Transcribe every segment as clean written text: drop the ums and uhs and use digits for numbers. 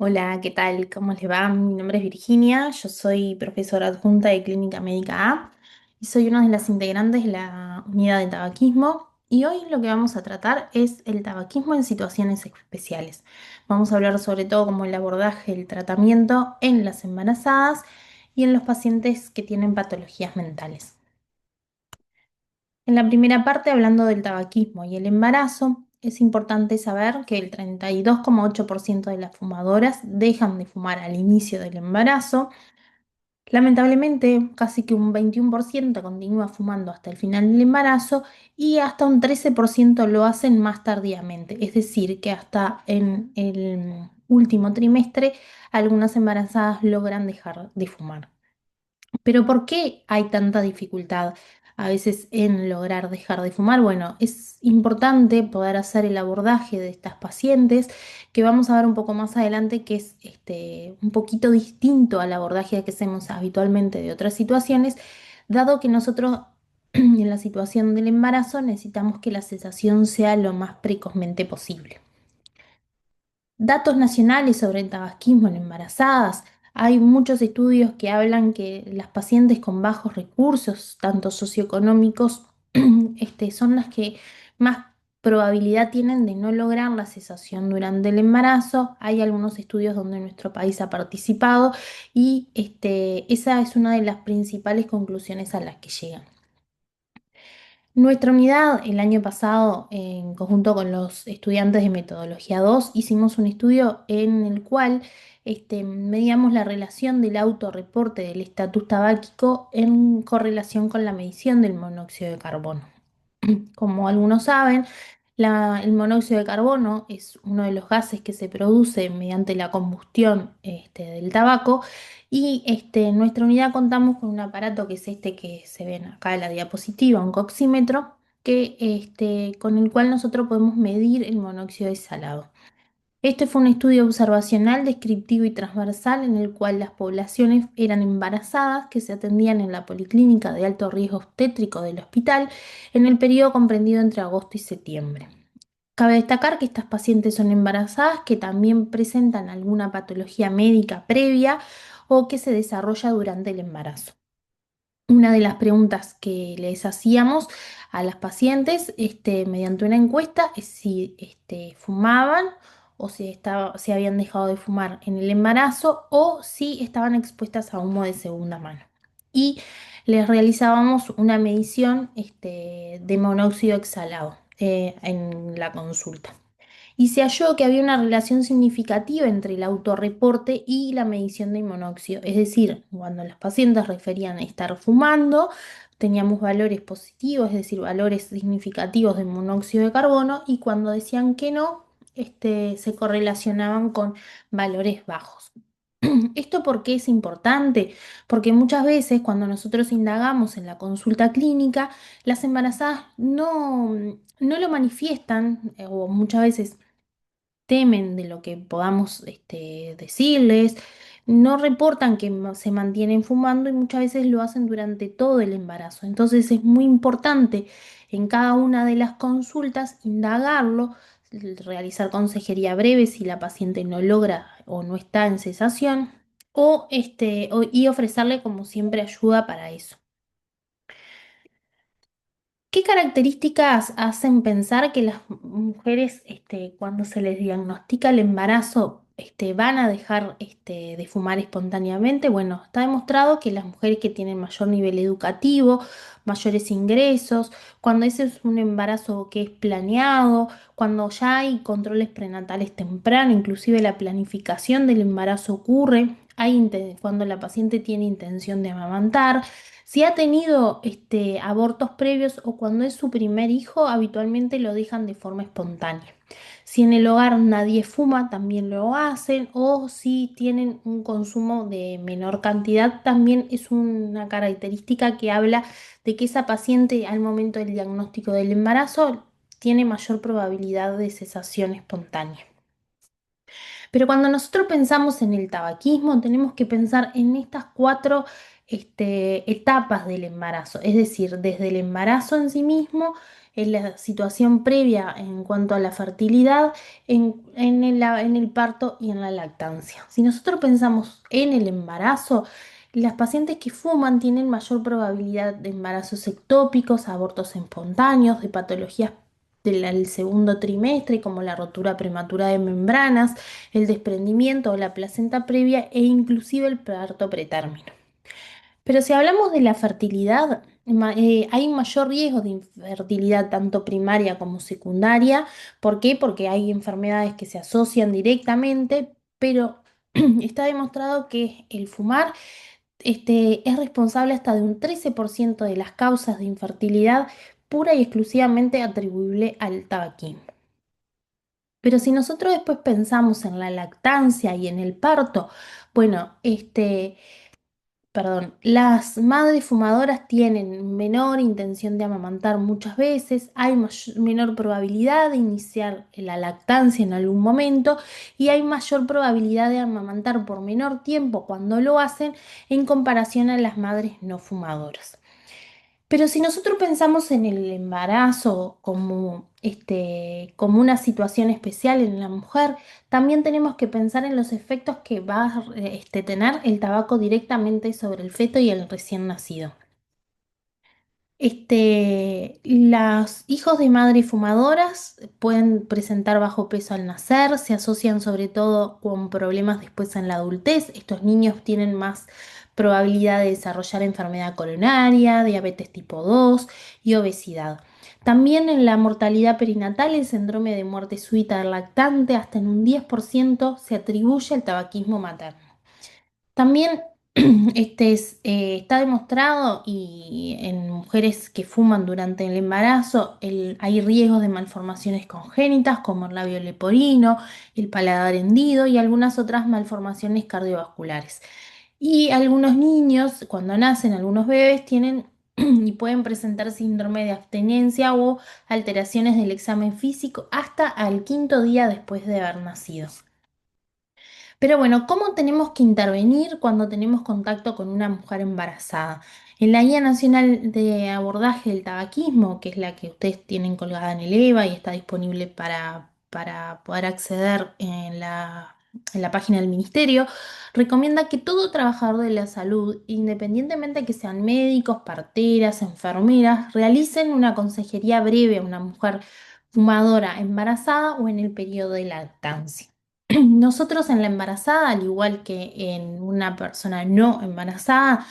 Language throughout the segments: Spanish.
Hola, ¿qué tal? ¿Cómo les va? Mi nombre es Virginia, yo soy profesora adjunta de Clínica Médica A y soy una de las integrantes de la unidad de tabaquismo y hoy lo que vamos a tratar es el tabaquismo en situaciones especiales. Vamos a hablar sobre todo como el abordaje, el tratamiento en las embarazadas y en los pacientes que tienen patologías mentales. En la primera parte, hablando del tabaquismo y el embarazo, es importante saber que el 32,8% de las fumadoras dejan de fumar al inicio del embarazo. Lamentablemente, casi que un 21% continúa fumando hasta el final del embarazo y hasta un 13% lo hacen más tardíamente, es decir, que hasta en el último trimestre algunas embarazadas logran dejar de fumar. Pero ¿por qué hay tanta dificultad a veces en lograr dejar de fumar? Bueno, es importante poder hacer el abordaje de estas pacientes, que vamos a ver un poco más adelante, que es un poquito distinto al abordaje que hacemos habitualmente de otras situaciones, dado que nosotros en la situación del embarazo necesitamos que la cesación sea lo más precozmente posible. Datos nacionales sobre el tabaquismo en embarazadas. Hay muchos estudios que hablan que las pacientes con bajos recursos, tanto socioeconómicos, son las que más probabilidad tienen de no lograr la cesación durante el embarazo. Hay algunos estudios donde nuestro país ha participado y esa es una de las principales conclusiones a las que llegan. Nuestra unidad, el año pasado, en conjunto con los estudiantes de Metodología 2, hicimos un estudio en el cual medíamos la relación del autorreporte del estatus tabáquico en correlación con la medición del monóxido de carbono. Como algunos saben, el monóxido de carbono es uno de los gases que se produce mediante la combustión del tabaco y en nuestra unidad contamos con un aparato que es este que se ven acá en la diapositiva, un coxímetro, con el cual nosotros podemos medir el monóxido de salado. Este fue un estudio observacional, descriptivo y transversal en el cual las poblaciones eran embarazadas que se atendían en la policlínica de alto riesgo obstétrico del hospital en el periodo comprendido entre agosto y septiembre. Cabe destacar que estas pacientes son embarazadas que también presentan alguna patología médica previa o que se desarrolla durante el embarazo. Una de las preguntas que les hacíamos a las pacientes mediante una encuesta es si fumaban o si habían dejado de fumar en el embarazo o si estaban expuestas a humo de segunda mano. Y les realizábamos una medición de monóxido exhalado en la consulta y se halló que había una relación significativa entre el autorreporte y la medición de monóxido. Es decir, cuando las pacientes referían estar fumando, teníamos valores positivos, es decir, valores significativos de monóxido de carbono, y cuando decían que no, se correlacionaban con valores bajos. ¿Esto por qué es importante? Porque muchas veces cuando nosotros indagamos en la consulta clínica, las embarazadas no lo manifiestan o muchas veces temen de lo que podamos decirles, no reportan que se mantienen fumando y muchas veces lo hacen durante todo el embarazo. Entonces es muy importante en cada una de las consultas indagarlo, realizar consejería breve si la paciente no logra o no está en cesación y ofrecerle como siempre ayuda para eso. ¿Qué características hacen pensar que las mujeres, cuando se les diagnostica el embarazo, van a dejar, de fumar espontáneamente? Bueno, está demostrado que las mujeres que tienen mayor nivel educativo, mayores ingresos, cuando ese es un embarazo que es planeado, cuando ya hay controles prenatales tempranos, inclusive la planificación del embarazo ocurre, cuando la paciente tiene intención de amamantar. Si ha tenido abortos previos o cuando es su primer hijo, habitualmente lo dejan de forma espontánea. Si en el hogar nadie fuma, también lo hacen. O si tienen un consumo de menor cantidad, también es una característica que habla de que esa paciente al momento del diagnóstico del embarazo tiene mayor probabilidad de cesación espontánea. Pero cuando nosotros pensamos en el tabaquismo, tenemos que pensar en estas cuatro, etapas del embarazo, es decir, desde el embarazo en sí mismo, en la situación previa en cuanto a la fertilidad, en el parto y en la lactancia. Si nosotros pensamos en el embarazo, las pacientes que fuman tienen mayor probabilidad de embarazos ectópicos, abortos espontáneos, de patologías del segundo trimestre, como la rotura prematura de membranas, el desprendimiento o la placenta previa e inclusive el parto pretérmino. Pero si hablamos de la fertilidad, hay mayor riesgo de infertilidad tanto primaria como secundaria. ¿Por qué? Porque hay enfermedades que se asocian directamente, pero está demostrado que el fumar es responsable hasta de un 13% de las causas de infertilidad pura y exclusivamente atribuible al tabaquismo. Pero si nosotros después pensamos en la lactancia y en el parto, bueno, perdón, las madres fumadoras tienen menor intención de amamantar muchas veces, hay menor probabilidad de iniciar la lactancia en algún momento y hay mayor probabilidad de amamantar por menor tiempo cuando lo hacen en comparación a las madres no fumadoras. Pero si nosotros pensamos en el embarazo como, como una situación especial en la mujer, también tenemos que pensar en los efectos que va a tener el tabaco directamente sobre el feto y el recién nacido. Los hijos de madres fumadoras pueden presentar bajo peso al nacer, se asocian sobre todo con problemas después en la adultez. Estos niños tienen más probabilidad de desarrollar enfermedad coronaria, diabetes tipo 2 y obesidad. También en la mortalidad perinatal, el síndrome de muerte súbita del lactante, hasta en un 10% se atribuye al tabaquismo materno. También está demostrado y en mujeres que fuman durante el embarazo hay riesgos de malformaciones congénitas como el labio leporino, el paladar hendido y algunas otras malformaciones cardiovasculares. Y algunos niños, cuando nacen, algunos bebés tienen y pueden presentar síndrome de abstinencia o alteraciones del examen físico hasta al quinto día después de haber nacido. Pero bueno, ¿cómo tenemos que intervenir cuando tenemos contacto con una mujer embarazada? En la Guía Nacional de Abordaje del Tabaquismo, que es la que ustedes tienen colgada en el EVA y está disponible para poder acceder en la página del Ministerio, recomienda que todo trabajador de la salud, independientemente que sean médicos, parteras, enfermeras, realicen una consejería breve a una mujer fumadora embarazada o en el periodo de lactancia. Nosotros en la embarazada, al igual que en una persona no embarazada,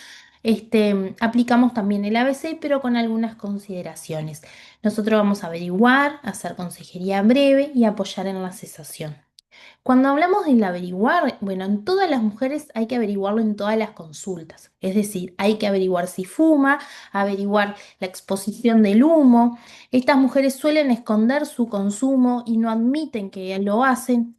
aplicamos también el ABC, pero con algunas consideraciones. Nosotros vamos a averiguar, hacer consejería breve y apoyar en la cesación. Cuando hablamos del averiguar, bueno, en todas las mujeres hay que averiguarlo en todas las consultas. Es decir, hay que averiguar si fuma, averiguar la exposición del humo. Estas mujeres suelen esconder su consumo y no admiten que lo hacen.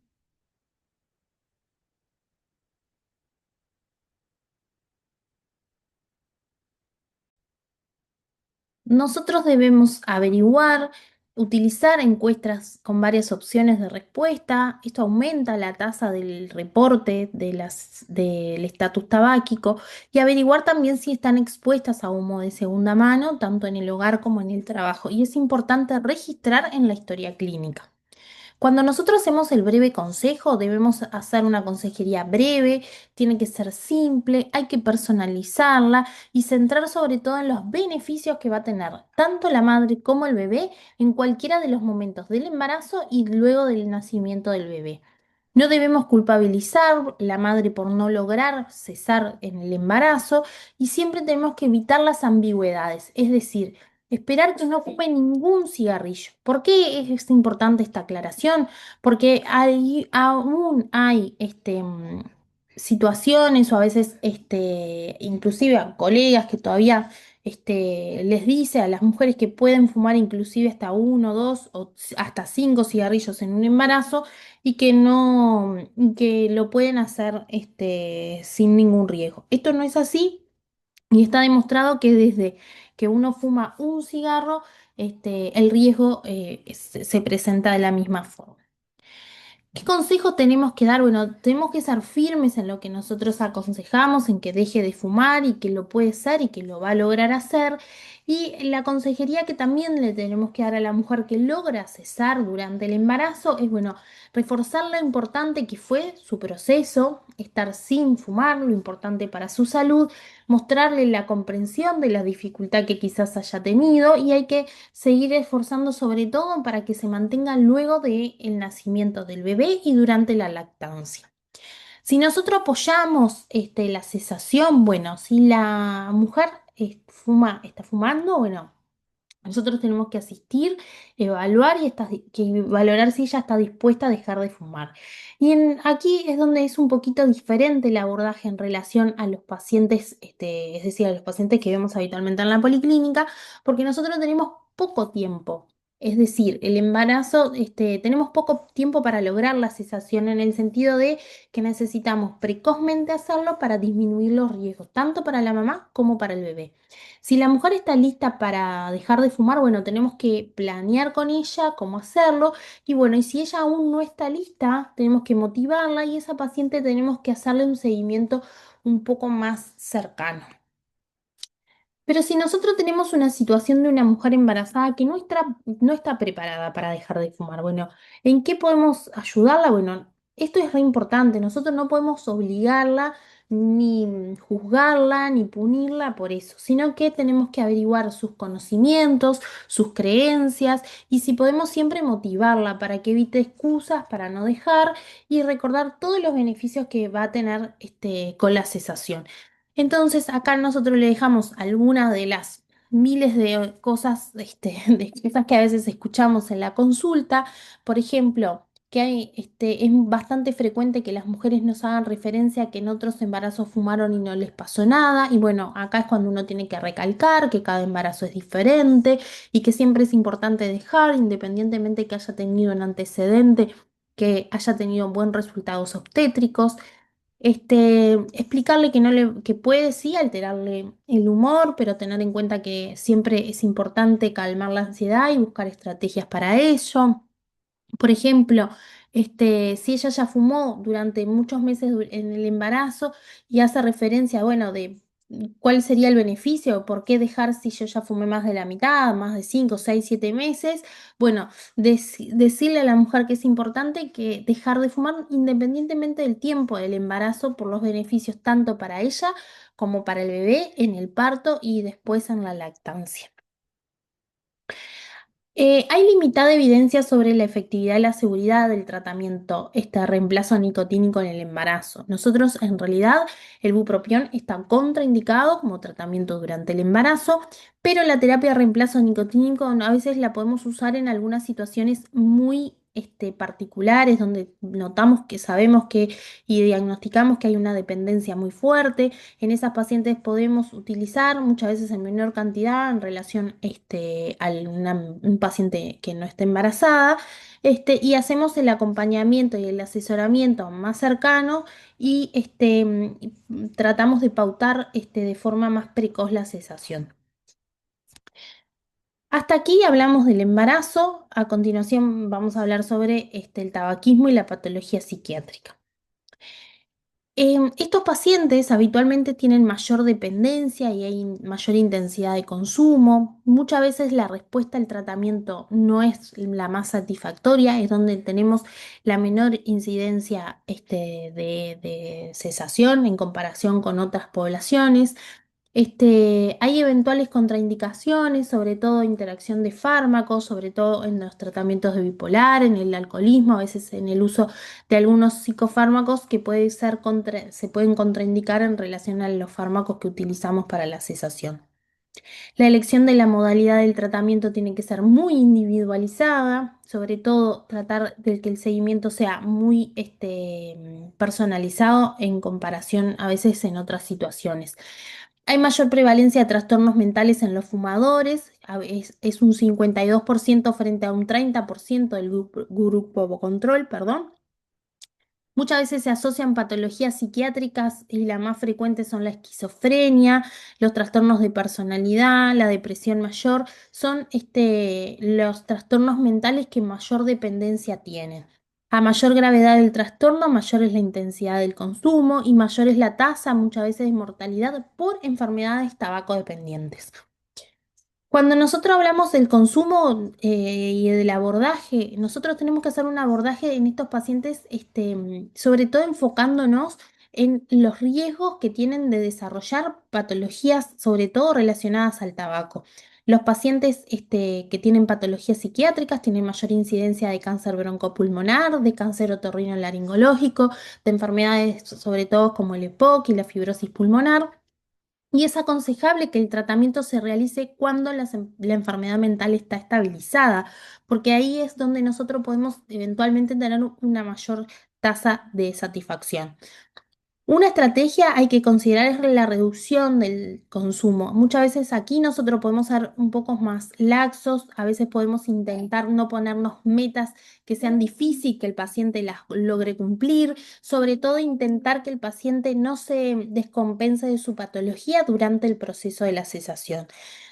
Nosotros debemos averiguar, utilizar encuestas con varias opciones de respuesta. Esto aumenta la tasa del reporte del estatus tabáquico y averiguar también si están expuestas a humo de segunda mano, tanto en el hogar como en el trabajo. Y es importante registrar en la historia clínica. Cuando nosotros hacemos el breve consejo, debemos hacer una consejería breve, tiene que ser simple, hay que personalizarla y centrar sobre todo en los beneficios que va a tener tanto la madre como el bebé en cualquiera de los momentos del embarazo y luego del nacimiento del bebé. No debemos culpabilizar la madre por no lograr cesar en el embarazo y siempre tenemos que evitar las ambigüedades, es decir, esperar que no fume ningún cigarrillo. ¿Por qué es importante esta aclaración? Porque aún hay situaciones o a veces inclusive a colegas que todavía les dice a las mujeres que pueden fumar inclusive hasta uno, dos o hasta cinco cigarrillos en un embarazo y que no, que lo pueden hacer sin ningún riesgo. Esto no es así y está demostrado que desde que uno fuma un cigarro, el riesgo se presenta de la misma forma. ¿Qué consejos tenemos que dar? Bueno, tenemos que ser firmes en lo que nosotros aconsejamos, en que deje de fumar y que lo puede ser y que lo va a lograr hacer. Y la consejería que también le tenemos que dar a la mujer que logra cesar durante el embarazo es, bueno, reforzar lo importante que fue su proceso, estar sin fumar, lo importante para su salud, mostrarle la comprensión de la dificultad que quizás haya tenido y hay que seguir esforzando sobre todo para que se mantenga luego del nacimiento del bebé y durante la lactancia. Si nosotros apoyamos la cesación, bueno, si la mujer está fumando, bueno, nosotros tenemos que asistir, evaluar que valorar si ella está dispuesta a dejar de fumar. Aquí es donde es un poquito diferente el abordaje en relación a los pacientes, es decir, a los pacientes que vemos habitualmente en la policlínica, porque nosotros tenemos poco tiempo. Es decir, el embarazo, tenemos poco tiempo para lograr la cesación en el sentido de que necesitamos precozmente hacerlo para disminuir los riesgos, tanto para la mamá como para el bebé. Si la mujer está lista para dejar de fumar, bueno, tenemos que planear con ella cómo hacerlo. Y bueno, y si ella aún no está lista, tenemos que motivarla y esa paciente tenemos que hacerle un seguimiento un poco más cercano. Pero si nosotros tenemos una situación de una mujer embarazada que no está preparada para dejar de fumar, bueno, ¿en qué podemos ayudarla? Bueno, esto es re importante. Nosotros no podemos obligarla, ni juzgarla, ni punirla por eso, sino que tenemos que averiguar sus conocimientos, sus creencias y si podemos siempre motivarla para que evite excusas para no dejar y recordar todos los beneficios que va a tener con la cesación. Entonces, acá nosotros le dejamos algunas de las miles de cosas, de cosas que a veces escuchamos en la consulta. Por ejemplo, que es bastante frecuente que las mujeres nos hagan referencia a que en otros embarazos fumaron y no les pasó nada. Y bueno, acá es cuando uno tiene que recalcar que cada embarazo es diferente y que siempre es importante dejar, independientemente que haya tenido un antecedente, que haya tenido buen resultados obstétricos. Explicarle que puede sí alterarle el humor, pero tener en cuenta que siempre es importante calmar la ansiedad y buscar estrategias para ello. Por ejemplo, si ella ya fumó durante muchos meses en el embarazo y hace referencia, bueno, de cuál sería el beneficio, por qué dejar si yo ya fumé más de la mitad, más de 5, 6, 7 meses, bueno, decirle a la mujer que es importante que dejar de fumar independientemente del tiempo del embarazo por los beneficios tanto para ella como para el bebé en el parto y después en la lactancia. Hay limitada evidencia sobre la efectividad y la seguridad del tratamiento, este reemplazo nicotínico en el embarazo. Nosotros, en realidad, el bupropión está contraindicado como tratamiento durante el embarazo, pero la terapia de reemplazo nicotínico a veces la podemos usar en algunas situaciones muy particulares, donde notamos que sabemos que y diagnosticamos que hay una dependencia muy fuerte. En esas pacientes podemos utilizar muchas veces en menor cantidad en relación a un paciente que no esté embarazada, y hacemos el acompañamiento y el asesoramiento más cercano y tratamos de pautar de forma más precoz la cesación. Hasta aquí hablamos del embarazo. A continuación vamos a hablar sobre el tabaquismo y la patología psiquiátrica. Estos pacientes habitualmente tienen mayor dependencia y hay mayor intensidad de consumo. Muchas veces la respuesta al tratamiento no es la más satisfactoria, es donde tenemos la menor incidencia de cesación en comparación con otras poblaciones. Hay eventuales contraindicaciones, sobre todo interacción de fármacos, sobre todo en los tratamientos de bipolar, en el alcoholismo, a veces en el uso de algunos psicofármacos que se pueden contraindicar en relación a los fármacos que utilizamos para la cesación. La elección de la modalidad del tratamiento tiene que ser muy individualizada, sobre todo tratar de que el seguimiento sea muy personalizado en comparación a veces en otras situaciones. Hay mayor prevalencia de trastornos mentales en los fumadores, es un 52% frente a un 30% del grupo control, perdón. Muchas veces se asocian patologías psiquiátricas y las más frecuentes son la esquizofrenia, los trastornos de personalidad, la depresión mayor, son los trastornos mentales que mayor dependencia tienen. A mayor gravedad del trastorno, mayor es la intensidad del consumo y mayor es la tasa muchas veces de mortalidad por enfermedades tabacodependientes. Cuando nosotros hablamos del consumo y del abordaje, nosotros tenemos que hacer un abordaje en estos pacientes, sobre todo enfocándonos en los riesgos que tienen de desarrollar patologías, sobre todo relacionadas al tabaco. Los pacientes que tienen patologías psiquiátricas tienen mayor incidencia de cáncer broncopulmonar, de cáncer otorrinolaringológico, de enfermedades sobre todo como el EPOC y la fibrosis pulmonar. Y es aconsejable que el tratamiento se realice cuando la enfermedad mental está estabilizada, porque ahí es donde nosotros podemos eventualmente tener una mayor tasa de satisfacción. Una estrategia hay que considerar es la reducción del consumo. Muchas veces aquí nosotros podemos ser un poco más laxos, a veces podemos intentar no ponernos metas que sean difíciles que el paciente las logre cumplir, sobre todo intentar que el paciente no se descompense de su patología durante el proceso de la cesación.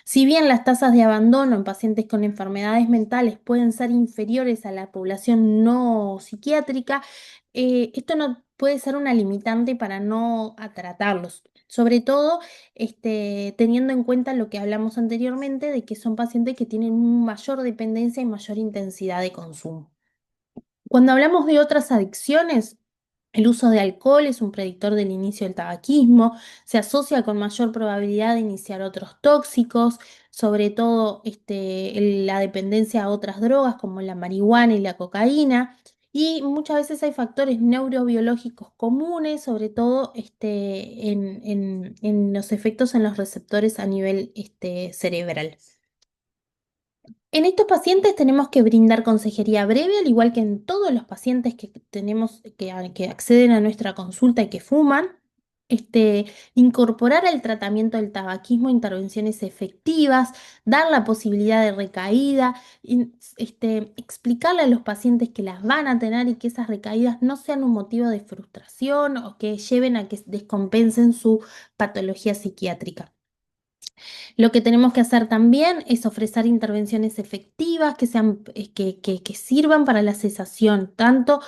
Si bien las tasas de abandono en pacientes con enfermedades mentales pueden ser inferiores a la población no psiquiátrica, esto no puede ser una limitante para no tratarlos. Sobre todo, teniendo en cuenta lo que hablamos anteriormente de que son pacientes que tienen mayor dependencia y mayor intensidad de consumo. Cuando hablamos de otras adicciones, el uso de alcohol es un predictor del inicio del tabaquismo, se asocia con mayor probabilidad de iniciar otros tóxicos, sobre todo la dependencia a otras drogas como la marihuana y la cocaína. Y muchas veces hay factores neurobiológicos comunes, sobre todo en los efectos en los receptores a nivel cerebral. En estos pacientes tenemos que brindar consejería breve, al igual que en todos los pacientes que tenemos que acceden a nuestra consulta y que fuman. Incorporar al tratamiento del tabaquismo intervenciones efectivas, dar la posibilidad de recaída, explicarle a los pacientes que las van a tener y que esas recaídas no sean un motivo de frustración o que lleven a que descompensen su patología psiquiátrica. Lo que tenemos que hacer también es ofrecer intervenciones efectivas que sean, que sirvan para la cesación, tanto,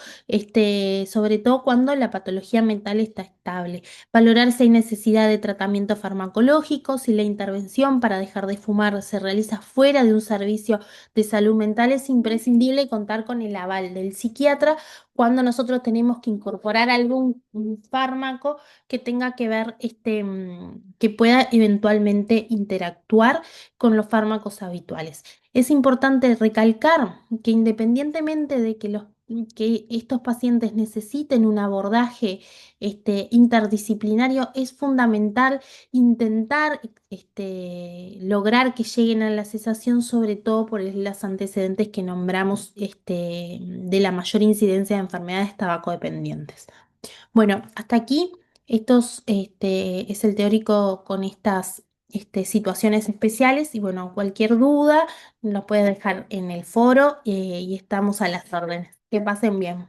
sobre todo cuando la patología mental está estable. Valorar si hay necesidad de tratamiento farmacológico, si la intervención para dejar de fumar se realiza fuera de un servicio de salud mental, es imprescindible contar con el aval del psiquiatra cuando nosotros tenemos que incorporar algún un fármaco que tenga que ver, que pueda eventualmente interactuar con los fármacos habituales. Es importante recalcar que independientemente de que estos pacientes necesiten un abordaje interdisciplinario, es fundamental intentar lograr que lleguen a la cesación, sobre todo por los antecedentes que nombramos de la mayor incidencia de enfermedades tabacodependientes. Bueno, hasta aquí. Es el teórico con estas situaciones especiales y bueno, cualquier duda nos puede dejar en el foro y estamos a las órdenes. Que pasen bien.